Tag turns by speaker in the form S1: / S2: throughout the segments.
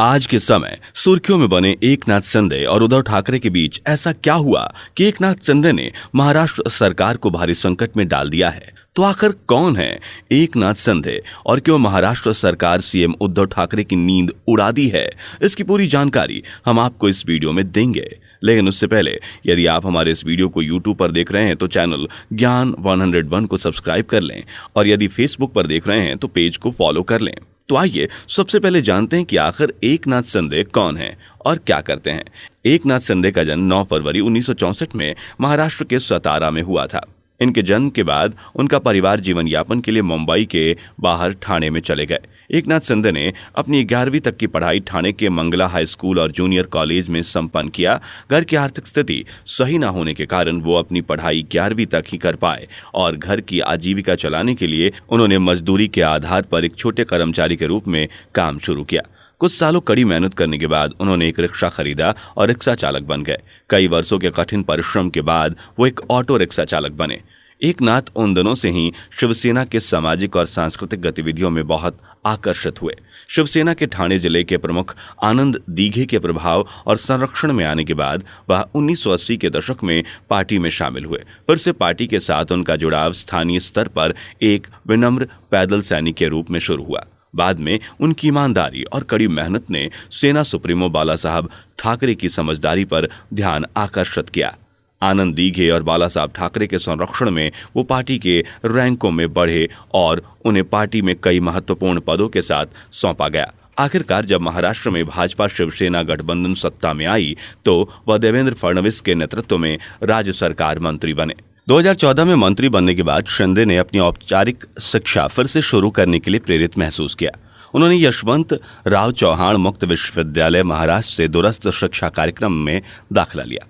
S1: आज के समय सुर्खियों में बने एकनाथ शिंदे और उद्धव ठाकरे के बीच ऐसा क्या हुआ कि एकनाथ शिंदे ने महाराष्ट्र सरकार को भारी संकट में डाल दिया है। तो आखिर कौन है एकनाथ शिंदे और क्यों महाराष्ट्र सरकार सीएम उद्धव ठाकरे की नींद उड़ा दी है, इसकी पूरी जानकारी हम आपको इस वीडियो में देंगे। लेकिन उससे पहले यदि आप हमारे इस वीडियो को YouTube पर देख रहे हैं तो चैनल ज्ञान 101 को सब्सक्राइब कर लें और यदि Facebook पर देख रहे हैं तो पेज को फॉलो कर लें। तो आइए सबसे पहले जानते हैं कि आखिर एकनाथ शिंदे कौन है और क्या करते हैं। एकनाथ शिंदे का जन्म 9 फरवरी 1964 में महाराष्ट्र के सतारा में हुआ था। इनके जन्म के बाद उनका परिवार जीवन यापन के लिए मुंबई के बाहर ठाणे में चले गए। एकनाथ शिंदे ने अपनी 11वीं तक की पढ़ाई ठाणे के मंगला हाई स्कूल और जूनियर कॉलेज में संपन्न किया। घर की आर्थिक स्थिति सही न होने के कारण वो अपनी पढ़ाई 11वीं तक ही कर पाए और घर की आजीविका चलाने के लिए उन्होंने मजदूरी के आधार पर एक छोटे कर्मचारी के रूप में काम शुरू किया। कुछ सालों कड़ी मेहनत करने के बाद उन्होंने एक रिक्शा खरीदा और रिक्शा चालक बन गए। कई वर्षों के कठिन परिश्रम के बाद वो एक ऑटो रिक्शा चालक बने। एकनाथ उन दिनों से ही शिवसेना के सामाजिक और सांस्कृतिक गतिविधियों में बहुत आकर्षित हुए। शिवसेना के ठाणे जिले के प्रमुख आनंद दीघे के प्रभाव और संरक्षण में आने के बाद वह 1980 के दशक में पार्टी में शामिल हुए। फिर से पार्टी के साथ उनका जुड़ाव स्थानीय स्तर पर एक विनम्र पैदल सैनिक के रूप में शुरू हुआ। बाद में उनकी ईमानदारी और कड़ी मेहनत ने सेना सुप्रीमो बाला साहब ठाकरे की समझदारी पर ध्यान आकर्षित किया। आनंद दीघे और बाला साहब ठाकरे के संरक्षण में वो पार्टी के रैंकों में बढ़े और उन्हें पार्टी में कई महत्वपूर्ण पदों के साथ सौंपा गया। आखिरकार जब महाराष्ट्र में भाजपा शिवसेना गठबंधन सत्ता में आई तो वह देवेंद्र फडणवीस के नेतृत्व में राज्य सरकार मंत्री बने। 2014 में मंत्री बनने के बाद शिंदे ने अपनी औपचारिक शिक्षा फिर से शुरू करने के लिए प्रेरित महसूस किया। उन्होंने यशवंत राव चौहान मुक्त विश्वविद्यालय महाराष्ट्र से दूरस्थ शिक्षा कार्यक्रम में दाखिला लिया।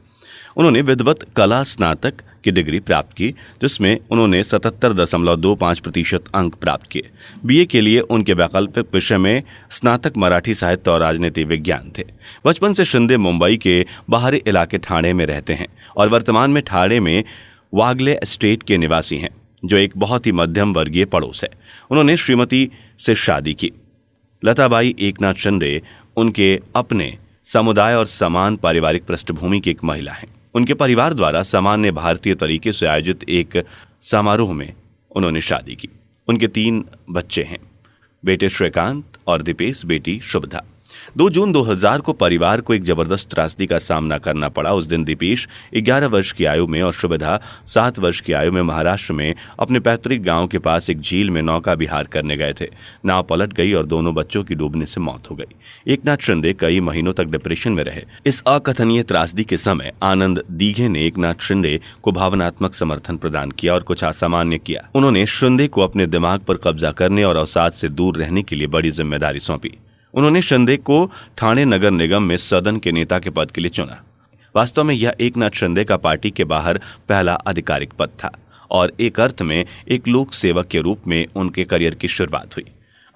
S1: उन्होंने विधिवत कला स्नातक की डिग्री प्राप्त की, जिसमें उन्होंने 77.25% अंक प्राप्त किए। बीए के लिए उनके वैकल्पिक विषय में स्नातक मराठी साहित्य और राजनीति विज्ञान थे। बचपन से शिंदे मुंबई के बाहरी इलाके ठाणे में रहते हैं और वर्तमान में ठाणे में वागले एस्टेट के निवासी हैं, जो एक बहुत ही मध्यम वर्गीय पड़ोस है। उन्होंने श्रीमती से शादी की। लताबाई एकनाथ शिंदे उनके अपने समुदाय और समान पारिवारिक पृष्ठभूमि की एक महिला हैं। उनके परिवार द्वारा सामान्य भारतीय तरीके से आयोजित एक समारोह में उन्होंने शादी की। उनके 3 बच्चे हैं, बेटे श्रीकांत और दीपेश, बेटी शुभदा। 2 जून 2000 को परिवार को एक जबरदस्त त्रासदी का सामना करना पड़ा। उस दिन दीपेश 11 वर्ष की आयु में और शुभदा 7 वर्ष की आयु में महाराष्ट्र में अपने पैतृक गांव के पास एक झील में नौका विहार करने गए थे। नाव पलट गई और दोनों बच्चों की डूबने से मौत हो गई। एकनाथ शिंदे कई महीनों तक डिप्रेशन में रहे। इस अकथनीय त्रासदी के समय आनंद दीघे ने एकनाथ शिंदे को भावनात्मक समर्थन प्रदान किया और कुछ असामान्य किया। उन्होंने शिंदे को अपने दिमाग पर कब्जा करने और अवसाद से दूर रहने के लिए बड़ी जिम्मेदारी सौंपी। उन्होंने शिंदे को ठाणे नगर निगम में सदन के नेता के पद के लिए चुना। वास्तव में यह एकनाथ शिंदे का पार्टी के बाहर पहला आधिकारिक पद था और एक अर्थ में एक लोक सेवक के रूप में उनके करियर की शुरुआत हुई।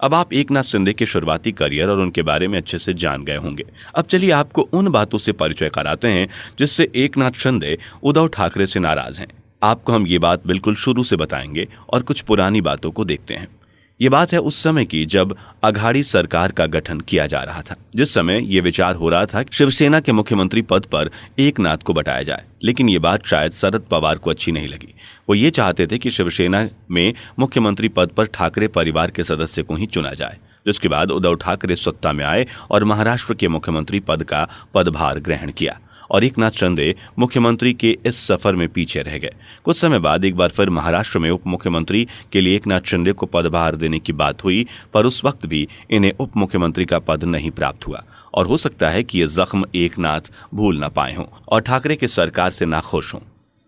S1: अब आप एकनाथ शिंदे के शुरुआती करियर और उनके बारे में अच्छे से जान गए होंगे। अब चलिए आपको उन बातों से परिचय कराते हैं जिससे एकनाथ शिंदे उद्धव ठाकरे से नाराज हैं। आपको हम ये बात बिल्कुल शुरू से बताएंगे और कुछ पुरानी बातों को देखते हैं। ये बात है उस समय की जब अघाड़ी सरकार का गठन किया जा रहा था, जिस समय ये विचार हो रहा था कि शिवसेना के मुख्यमंत्री पद पर एकनाथ को बैठाया जाए। लेकिन ये बात शायद शरद पवार को अच्छी नहीं लगी। वो ये चाहते थे कि शिवसेना में मुख्यमंत्री पद पर ठाकरे परिवार के सदस्य को ही चुना जाए। जिसके बाद उद्धव ठाकरे सत्ता में आए और महाराष्ट्र के मुख्यमंत्री पद का पदभार ग्रहण किया और एकनाथ शिंदे मुख्यमंत्री के इस सफर में पीछे रह गए। कुछ समय बाद एक बार फिर महाराष्ट्र में उप मुख्यमंत्री के लिए एकनाथ शिंदे को पदभार देने की बात हुई, पर उस वक्त भी इन्हें उप मुख्यमंत्री का पद नहीं प्राप्त हुआ और हो सकता है कि ये जख्म एकनाथ भूल ना पाए हों और ठाकरे की सरकार से नाखुश हों।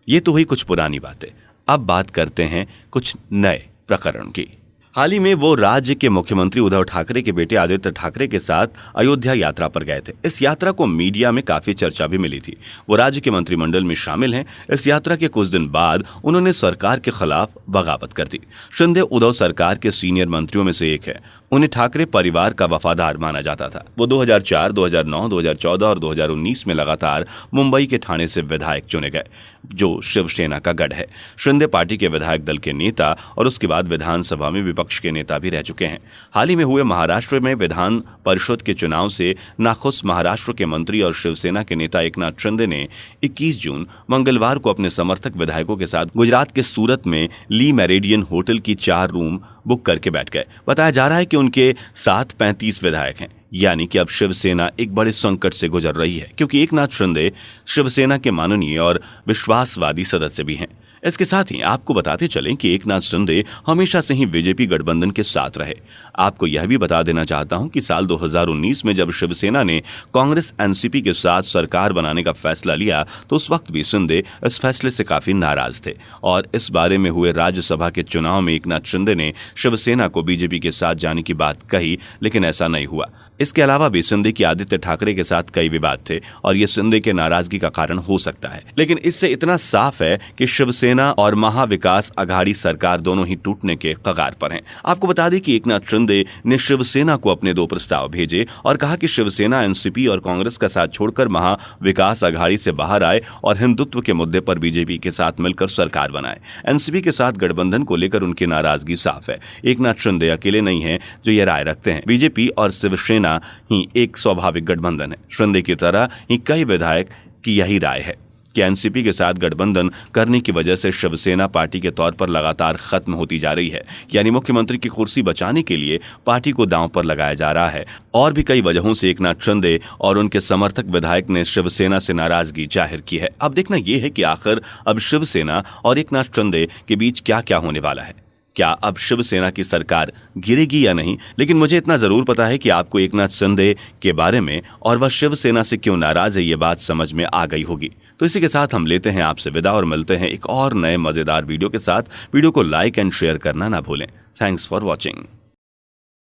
S1: ये तो हुई कुछ पुरानी बातें। अब बात करते हैं कुछ नए प्रकरण की। हाल ही में वो राज्य के मुख्यमंत्री उद्धव ठाकरे के बेटे आदित्य ठाकरे के साथ अयोध्या यात्रा पर गए थे। इस यात्रा को मीडिया में काफी चर्चा भी मिली थी। वो राज्य के मंत्रिमंडल में शामिल हैं। इस यात्रा के कुछ दिन बाद उन्होंने सरकार के खिलाफ बगावत कर दी। शिंदे उद्धव सरकार के सीनियर मंत्रियों में से एक है। उन्हें ठाकरे परिवार का वफादार माना जाता था। वो 2004, 2009, 2014 और 2019 में लगातार मुंबई के ठाणे से विधायक चुने गए, जो शिवसेना का गढ़ है। शिंदे पार्टी के विधायक दल के नेता और उसके बाद विधानसभा में विपक्ष के नेता भी रह चुके हैं। हाल ही में हुए महाराष्ट्र में विधान परिषद के चुनाव से नाखुश महाराष्ट्र के मंत्री और शिवसेना के नेता एकनाथ शिंदे ने 21 जून मंगलवार को अपने समर्थक विधायकों के साथ गुजरात के सूरत में ली मेरिडियन होटल की 4 रूम बुक करके बैठ गए। बताया जा रहा है कि उनके साथ 35 विधायक हैं, यानी कि अब शिवसेना एक बड़े संकट से गुजर रही है, क्योंकि एकनाथ शिंदे शिवसेना के माननीय और विश्वासवादी सदस्य भी हैं। इसके साथ ही आपको बताते चलें कि एकनाथ शिंदे हमेशा से ही बीजेपी गठबंधन के साथ रहे। आपको यह भी बता देना चाहता हूं कि साल 2019 में जब शिवसेना ने कांग्रेस एनसीपी के साथ सरकार बनाने का फैसला लिया, तो उस वक्त भी शिंदे इस फैसले से काफी नाराज थे और इस बारे में हुए राज्यसभा के चुनाव में एकनाथ शिंदे ने शिवसेना को बीजेपी के साथ जाने की बात कही, लेकिन ऐसा नहीं हुआ। इसके अलावा भी शिंदे की आदित्य ठाकरे के साथ कई विवाद थे और ये शिंदे के नाराजगी का कारण हो सकता है, लेकिन इससे इतना साफ है कि शिवसेना और महाविकास आघाड़ी सरकार दोनों ही टूटने के कगार पर हैं। आपको बता दें कि एकनाथ शिंदे ने शिवसेना को अपने 2 प्रस्ताव भेजे और कहा कि शिवसेना एनसीपी और कांग्रेस का साथ छोड़कर महाविकास आघाड़ी से बाहर आए और हिंदुत्व के मुद्दे पर बीजेपी के साथ मिलकर सरकार बनाए। एनसीपी के साथ गठबंधन को लेकर उनकी नाराजगी साफ है। एकनाथ शिंदे अकेले नहीं हैं जो ये राय रखते हैं। बीजेपी और शिवसेना ही एक स्वाभाविक गठबंधन है। शिंदे की तरह ही कई विधायक की यही राय है कि एनसीपी के साथ गठबंधन करने की वजह से शिवसेना पार्टी के तौर पर लगातार खत्म होती जा रही है, यानी मुख्यमंत्री की कुर्सी बचाने के लिए पार्टी को दांव पर लगाया जा रहा है। और भी कई वजहों से एकनाथ शिंदे और उनके समर्थक विधायक ने शिवसेना से नाराजगी जाहिर की है। अब देखना यह है कि आखिर अब शिवसेना और एकनाथ शिंदे के बीच क्या क्या होने वाला है। क्या अब शिवसेना की सरकार गिरेगी या नहीं, लेकिन मुझे इतना जरूर पता है कि आपको एकनाथ शिंदे के बारे में और वह शिवसेना से क्यों नाराज है ये बात समझ में आ गई होगी। तो इसी के साथ हम लेते हैं आपसे विदा और मिलते हैं एक और नए मजेदार वीडियो के साथ। वीडियो को लाइक एंड शेयर करना ना भूलें। Thanks for watching.